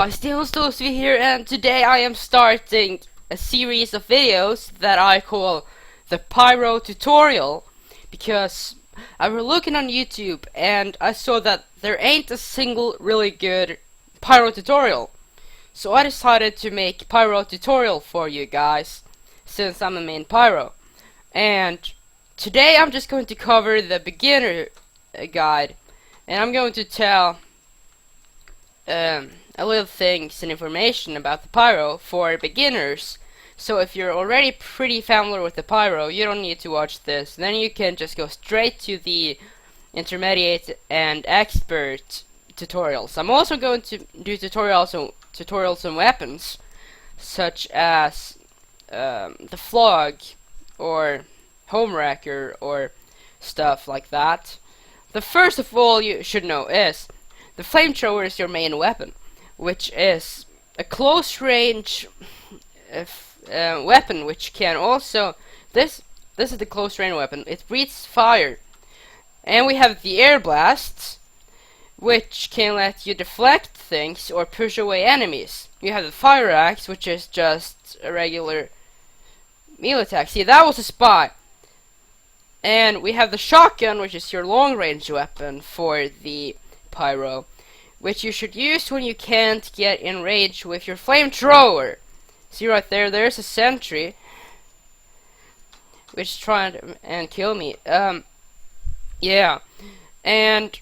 guys, Stosvi here, and today I am starting a series of videos that I call the Pyro tutorial, because I was looking on YouTube and I saw that there ain't a single really good Pyro tutorial. So I decided to make Pyro tutorial for you guys, since I'm a main Pyro. And today I'm just going to cover the beginner guide, and I'm going to tell a little things and information about the Pyro for beginners. So if you're already pretty familiar with the Pyro, you don't need to watch this. Then you can just go straight to the intermediate and expert tutorials. I'm also going to do tutorials on weapons, such as the flog or home wrecker or stuff like that. The first of all you should know is the flamethrower is your main weapon, which is a close range weapon, which can also this is the close range weapon. It breathes fire. And we have the air blasts, which can let you deflect things or push away enemies. You have the fire axe, which is just a regular melee attack. See, that was a spy. And we have the shotgun, which is your long range weapon for the Pyro, which you should use when you can't get in range with your flamethrower. See right there, there's a sentry which is trying to kill me. Yeah. And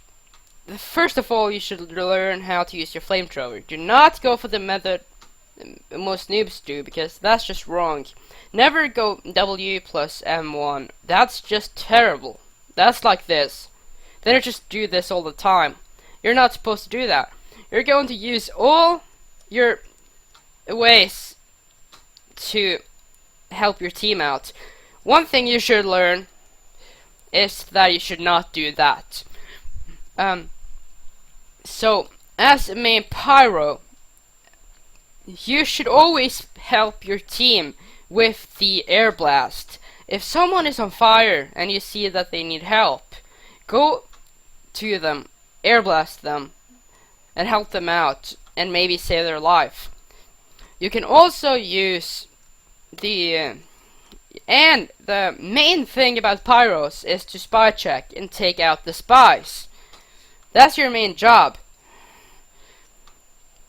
first of all, you should learn how to use your flamethrower. Do not go for the method most noobs do, because that's just wrong. Never go W plus M1. That's just terrible. That's like this. Then you just do this all the time. You're not supposed to do that. You're going to use all your ways to help your team out. One thing you should learn is that you should not do that. So, as a main Pyro, you should always help your team with the air blast. If someone is on fire and you see that they need help, go to them, air blast them, and help them out, and maybe save their life. You can also use the main thing about Pyros is to spy check and take out the spies. That's your main job.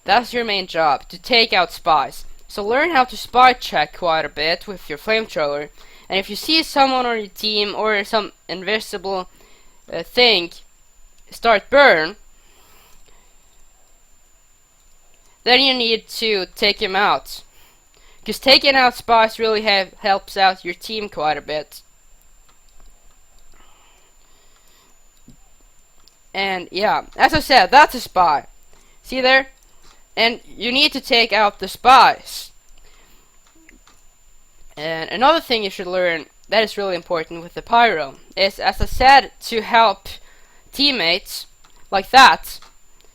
That's your main job, to take out spies. So learn how to spy check quite a bit with your flamethrower. And if you see someone on your team or some invisible thing start burn, then you need to take him out. Because taking out spies really helps out your team quite a bit. And yeah, as I said, that's a spy. See there? And you need to take out the spies. And another thing you should learn that is really important with the Pyro is, as I said, to help teammates like that,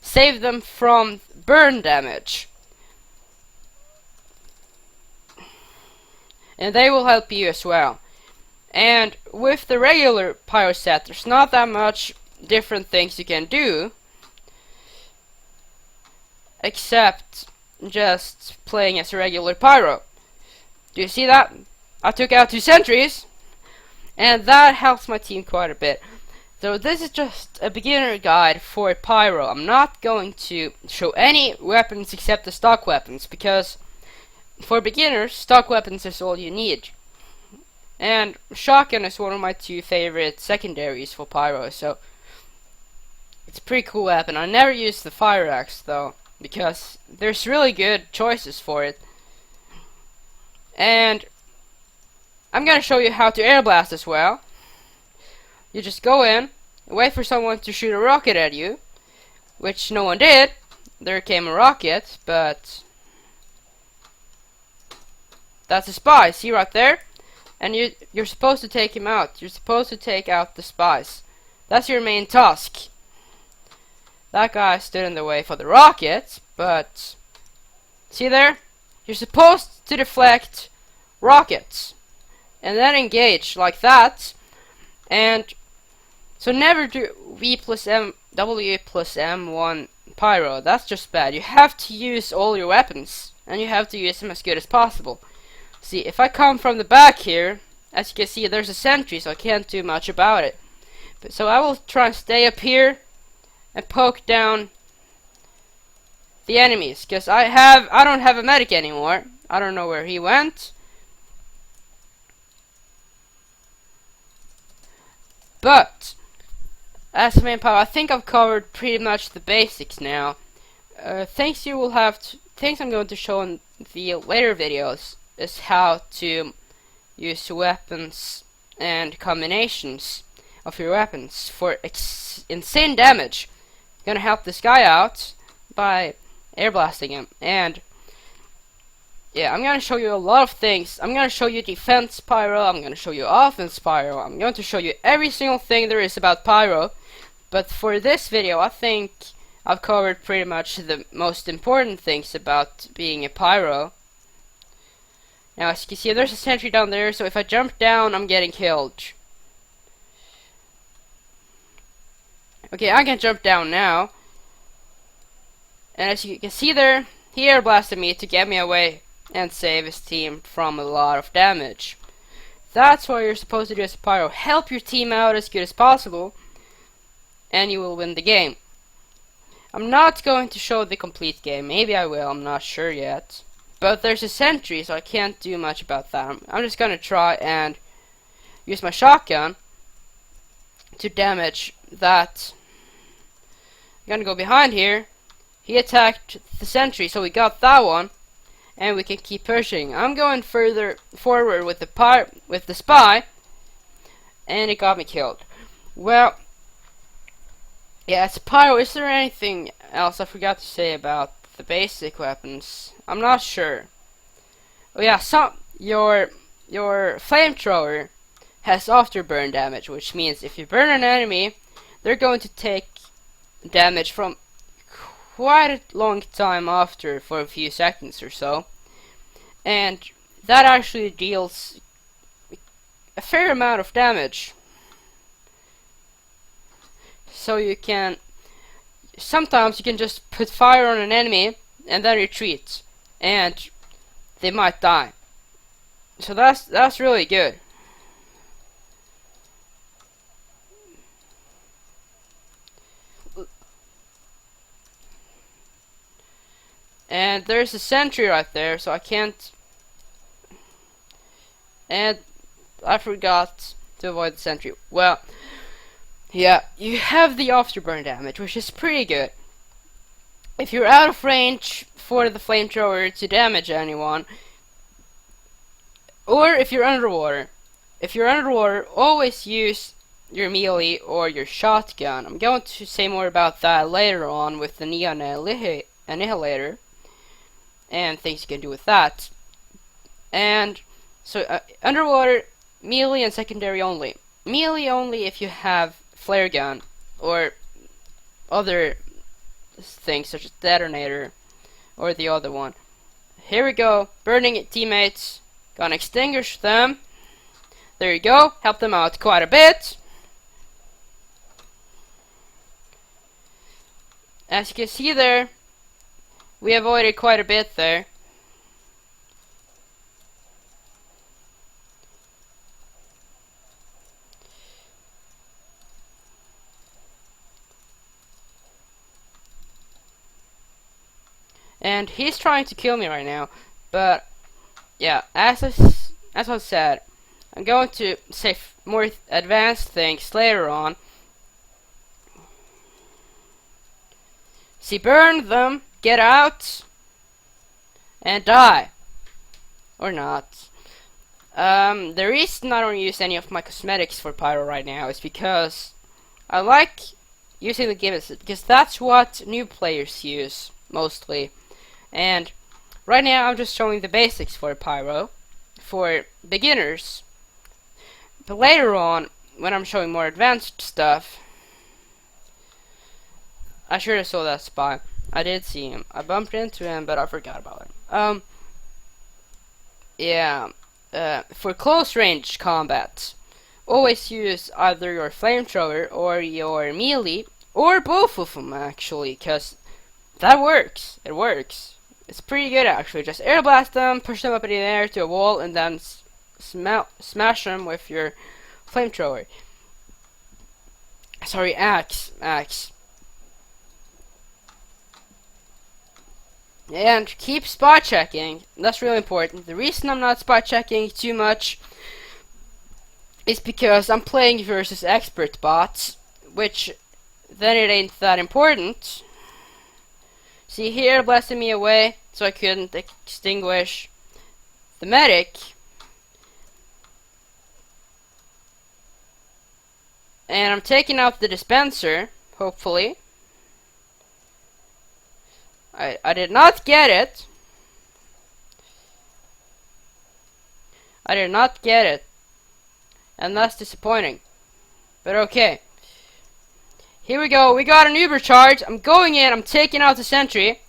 save them from burn damage. And they will help you as well. And with the regular Pyro set, there's not that much different things you can do, except just playing as a regular Pyro. Do you see that? I took out 2 sentries, and that helps my team quite a bit. So this is just a beginner guide for Pyro. I'm not going to show any weapons except the stock weapons, because for beginners, stock weapons is all you need. And shotgun is one of my 2 favorite secondaries for Pyro, so it's a pretty cool weapon. I never use the fire axe though, because there's really good choices for it. And I'm gonna show you how to air blast as well. You just go in, wait for someone to shoot a rocket at you, which no one did. There came a rocket, but that's a spy, see right there? And you're supposed to take him out. You're supposed to take out the spies. That's your main task. That guy stood in the way for the rocket, but see there? You're supposed to deflect rockets and then engage like that. And so never do W plus M1 Pyro. That's just bad. You have to use all your weapons, and you have to use them as good as possible. See, if I come from the back here, as you can see, there's a sentry, so I can't do much about it. So I will try and stay up here and poke down the enemies, because I don't have a medic anymore. I don't know where he went. But as main power, I think I've covered pretty much the basics now. Things I'm going to show in the later videos is how to use weapons and combinations of your weapons for insane damage. I'm gonna help this guy out by air blasting him, and yeah, I'm gonna show you a lot of things. I'm gonna show you defense pyro, I'm gonna show you offense pyro, I'm going to show you every single thing there is about pyro. But for this video, I think I've covered pretty much the most important things about being a pyro. Now, as you can see, there's a sentry down there, so if I jump down, I'm getting killed. Okay, I can jump down now. And as you can see there, he air blasted me to get me away and save his team from a lot of damage. That's what you're supposed to do as a pyro. Help your team out as good as possible, and you will win the game. I'm not going to show the complete game. Maybe I will, I'm not sure yet. But there's a sentry, so I can't do much about that. I'm just gonna try and use my shotgun to damage that. I'm gonna go behind here. He attacked the sentry, so we got that one, and we can keep pushing. I'm going further forward with the spy, and it got me killed. Well, yeah, it's pyro. Is there anything else I forgot to say about the basic weapons? I'm not sure. Oh yeah, your flamethrower has afterburn damage, which means if you burn an enemy, they're going to take damage from quite a long time after, for a few seconds or so, and that actually deals a fair amount of damage. So sometimes you can just put fire on an enemy and then retreat, and they might die. So that's really good. And there's a sentry right there, so I can't. And I forgot to avoid the sentry. Well, yeah, you have the afterburn damage, which is pretty good. If you're out of range for the flamethrower to damage anyone, or if you're underwater. If you're underwater, always use your melee or your shotgun. I'm going to say more about that later on with the neon annihilator and things you can do with that. And so underwater, melee and secondary only. Melee only if you have flare gun or other things such as detonator or the other one. Here we go, burning teammates. Gonna extinguish them. There you go, help them out quite a bit. As you can see there, we avoided quite a bit there. And he's trying to kill me right now, but yeah, as I said, I'm going to say more advanced things later on. See, burn them, get out, and die. Or not. The reason I don't use any of my cosmetics for pyro right now is because I like using the gimmicks, because that's what new players use, mostly. And right now I'm just showing the basics for pyro, for beginners. But later on, when I'm showing more advanced stuff, I should have saw that spy. I did see him. I bumped into him, but I forgot about him. Yeah. For close range combat, always use either your flamethrower or your melee, or both of them actually, because that works. It works. It's pretty good actually. Just air blast them, push them up in the air to a wall, and then smash them with your flamethrower. Sorry, axe. And keep spot checking. That's really important. The reason I'm not spot checking too much is because I'm playing versus expert bots, which then it ain't that important. See here, blasting me away, so I couldn't extinguish the medic. And I'm taking out the dispenser, hopefully. I did not get it. I did not get it. And that's disappointing. But okay. Here we go. We got an Uber charge. I'm going in. I'm taking out the sentry.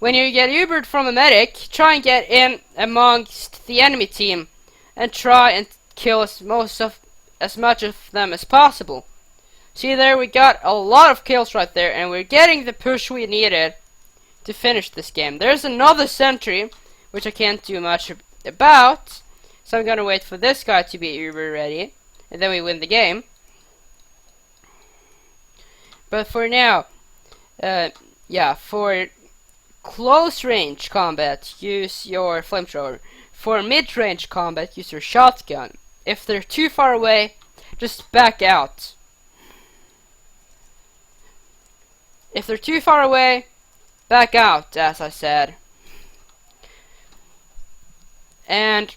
When you get Ubered from a medic, try and get in amongst the enemy team. And try and kill as much of them as possible. See there, we got a lot of kills right there. And we're getting the push we needed to finish this game. There's another sentry, which I can't do much about. So I'm gonna wait for this guy to be Uber ready. And then we win the game. But for now, yeah, for close range combat, use your flamethrower. For mid range combat, use your shotgun. If they're too far away, just back out. If they're too far away, back out, as I said. And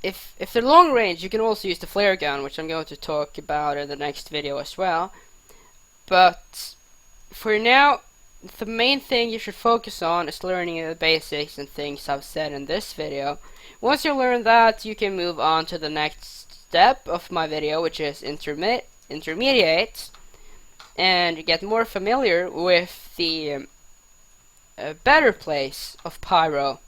if they're long range, you can also use the flare gun, which I'm going to talk about in the next video as well. But for now, the main thing you should focus on is learning the basics and things I've said in this video. Once you learn that, you can move on to the next step of my video, which is intermediate, and get more familiar with the better place of Pyro.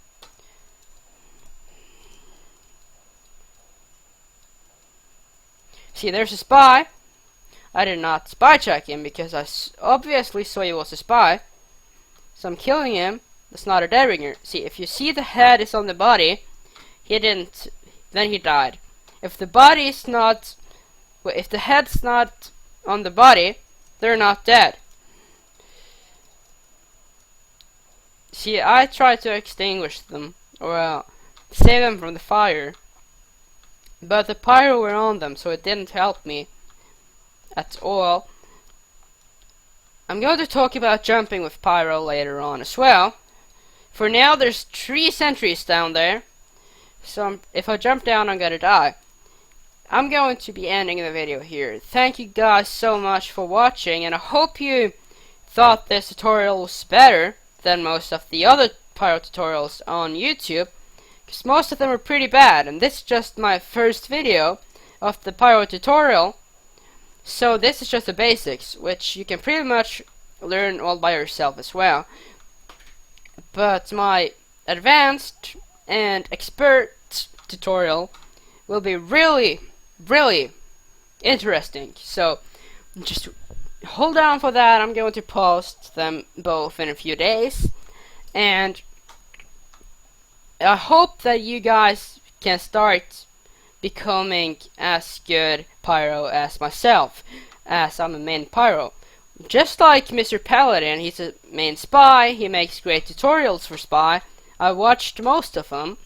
See, there's a spy. I did not spy check him because I obviously saw he was a spy. So I'm killing him. That's not a dead ringer. See, if you see the head is on the body, he didn't, then he died. If the body is not, if the head's not on the body, they're not dead. See, I tried to extinguish them, or save them from the fire. But the pyro were on them, so it didn't help me at all. I'm going to talk about jumping with pyro later on as well. For now, there's 3 sentries down there. So if I jump down, I'm gonna die. I'm going to be ending the video here. Thank you guys so much for watching, and I hope you thought this tutorial was better than most of the other pyro tutorials on YouTube, because most of them are pretty bad, and this is just my first video of the pyro tutorial. So this is just the basics, which you can pretty much learn all by yourself as well. But my advanced and expert tutorial will be really interesting. So just hold on for that. I'm going to post them both in a few days. And I hope that you guys can start becoming as good pyro as myself, as I'm a main pyro. Just like Mr. Paladin, he's a main spy, he makes great tutorials for spy. I watched most of them.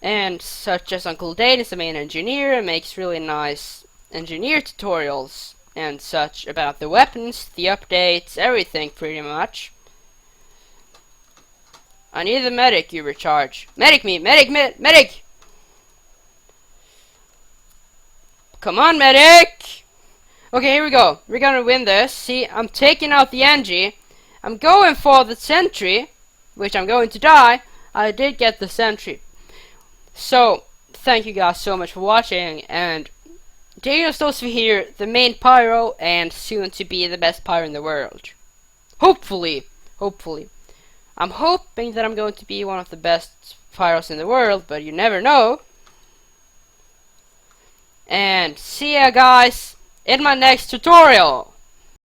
And such as Uncle Dane is a main engineer and makes really nice engineer tutorials and such about the weapons, the updates, everything pretty much. I need the medic you recharge. Medic me! Medic! Come on, medic! Okay, here we go. We're gonna win this. See, I'm taking out the NG. I'm going for the sentry, which I'm going to die. I did get the sentry. So, thank you guys so much for watching, and Daniel Stosby here, the main pyro, and soon to be the best pyro in the world. Hopefully. I'm hoping that I'm going to be one of the best pyros in the world, but you never know. And see ya guys in my next tutorial.